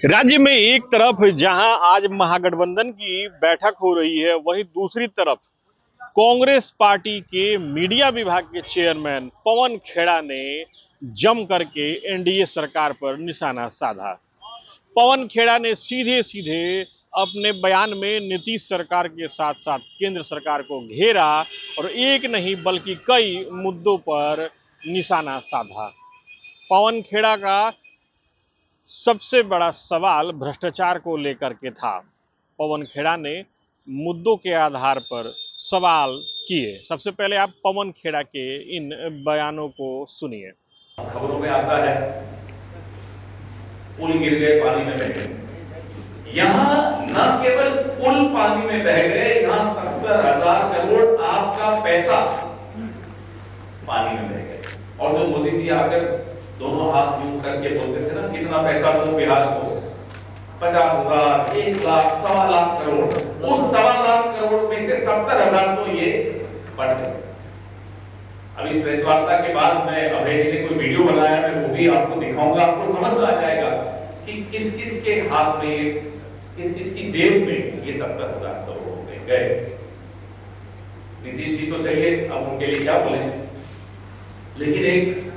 राज्य में एक तरफ जहां आज महागठबंधन की बैठक हो रही है, वहीं दूसरी तरफ कांग्रेस पार्टी के मीडिया विभाग के चेयरमैन पवन खेड़ा ने जम करके एनडीए सरकार पर निशाना साधा। पवन खेड़ा ने सीधे सीधे अपने बयान में नीतीश सरकार के साथ साथ केंद्र सरकार को घेरा और एक नहीं बल्कि कई मुद्दों पर निशाना साधा। पवन खेड़ा का सबसे बड़ा सवाल भ्रष्टाचार को लेकर के था। पवन खेड़ा ने मुद्दों के आधार पर सवाल किए। सबसे पहले आप पवन खेड़ा के इन बयानों को सुनिए। खबरों में आता है पुल गिर गए, पानी में बह गए। यहाँ न केवल पुल पानी में बह गए, यहाँ 70,000 करोड़ आपका पैसा पानी में बह गए। और जो मोदी जी आकर दोनों हाथ यूं करके बोलते थे ना, कितना पैसा दूं बिहार को, 50,000, 1 लाख, 1.25 लाख करोड़, उस 1.25 लाख करोड़ में से 70,000 तो ये बढ़ गए। अब इस प्रेस वार्ता के बाद मैं अभय जी ने कोई वीडियो बनाया, मैं वो भी आपको दिखाऊंगा, आपको समझ में आ जाएगा कि किस किस के हाथ में, किस किस की जेब में ये 70,000 करोड़ गए। नीतीश जी तो चाहिए, अब उनके लिए क्या बोले, लेकिन एक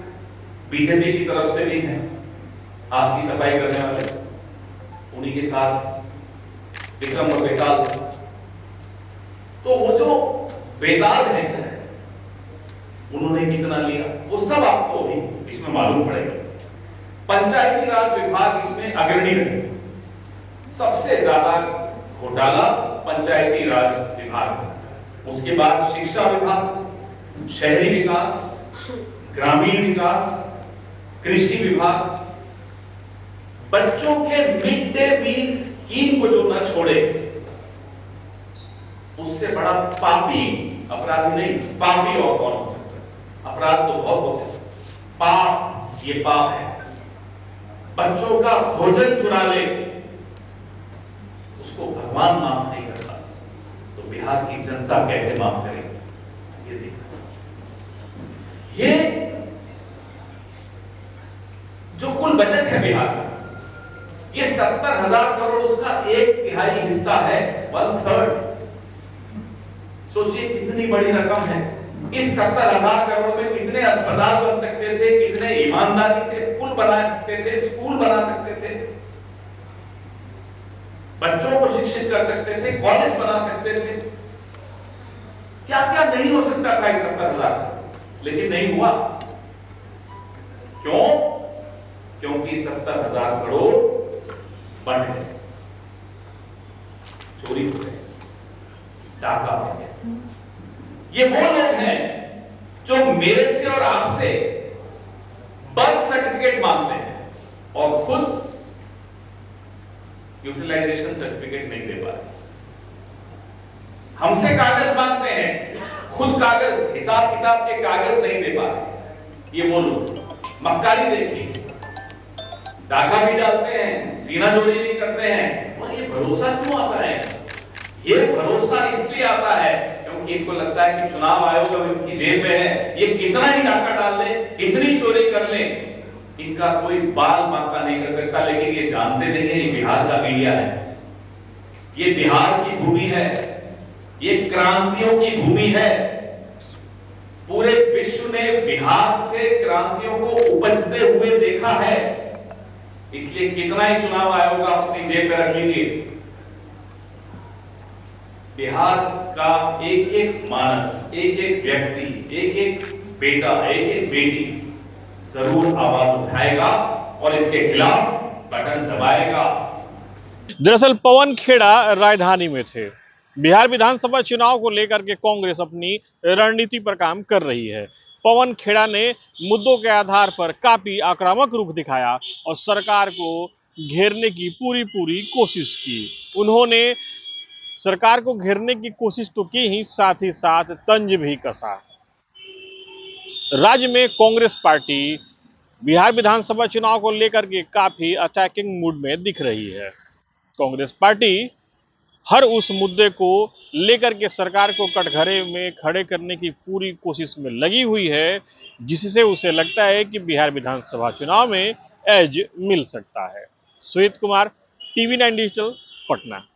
बीजेपी की तरफ से भी है हाथ की सफाई करने वाले, उन्हीं के साथ विक्रम और बेताल। तो वो जो बेताल है उन्होंने कितना लिया वो सब आपको भी इसमें मालूम पड़ेगा। पंचायती राज विभाग इसमें अग्रणी रहे, सबसे ज्यादा घोटाला पंचायती राज विभाग, उसके बाद शिक्षा विभाग, शहरी विकास, ग्रामीण विकास, कृषि विभाग, बच्चों के मिड डे मील स्कीम को जो न छोड़े, उससे बड़ा पापी अपराधी नहीं, पापी और कौन हो सकता है। अपराध तो बहुत होते हैं, पाप ये पाप है। बच्चों का भोजन चुरा ले, उसको भगवान माफ नहीं करता, तो बिहार की जनता कैसे माफ करेगी, ये देखना। ये जो कुल बजट है बिहार का, ये 70,000 करोड़, उसका 1/3 हिस्सा है, 1/3। सोचिए कितनी बड़ी रकम है। इस 70,000 करोड़ में कितने अस्पताल बन सकते थे, कितने ईमानदारी से पुल बना सकते थे, स्कूल बना सकते थे, बच्चों को शिक्षित कर सकते थे, कॉलेज बना सकते थे, क्या क्या नहीं हो सकता था इस 70,000, लेकिन नहीं हुआ। क्यों? क्योंकि 70,000 करोड़ बंट गए, चोरी हो गए, डाका हो गया। ये वो लोग हैं जो मेरे से और आपसे बर्थ सर्टिफिकेट मांगते हैं और खुद यूटिलाइजेशन सर्टिफिकेट नहीं दे पाते। हमसे कागज मांगते हैं, खुद कागज, हिसाब किताब के कागज नहीं दे पाते। ये वो लोग, मक्कारी देखिए, डाका भी डालते हैं, सीना जोड़ी भी करते हैं। और ये भरोसा क्यों आता है? ये भरोसा इसलिए आता है क्योंकि इनको लगता है कि चुनाव आयोग अब इनकी जेब में है, ये कितना ही डाका डाल दे, कितनी चोरी कर ले, इनका कोई बाल बांका नहीं कर सकता। लेकिन ये जानते नहीं है, ये बिहार का मीडिया है, ये बिहार की भूमि है, ये क्रांतियों की भूमि है। पूरे विश्व ने बिहार से क्रांतियों को उपजते हुए देखा है, इसलिए कितना ही चुनाव आयोग अपनी जेब में रख लीजिए, बिहार का एक एक मानस, एक एक व्यक्ति, एक एक बेटा, एक एक बेटी जरूर आवाज उठाएगा और इसके खिलाफ बटन दबाएगा। दरअसल पवन खेड़ा राजधानी में थे। बिहार विधानसभा चुनाव को लेकर के कांग्रेस अपनी रणनीति पर काम कर रही है। पवन खेड़ा ने मुद्दों के आधार पर काफी आक्रामक रुख दिखाया और सरकार को घेरने की पूरी कोशिश की। उन्होंने सरकार को घेरने की कोशिश तो की ही, साथ ही साथ तंज भी कसा। राज्य में कांग्रेस पार्टी बिहार विधानसभा चुनाव को लेकर के काफी अटैकिंग मूड में दिख रही है। कांग्रेस पार्टी हर उस मुद्दे को लेकर के सरकार को कटघरे में खड़े करने की पूरी कोशिश में लगी हुई है, जिससे उसे लगता है कि बिहार विधानसभा चुनाव में एज मिल सकता है। श्वेत कुमार, TV9 डिजिटल, पटना।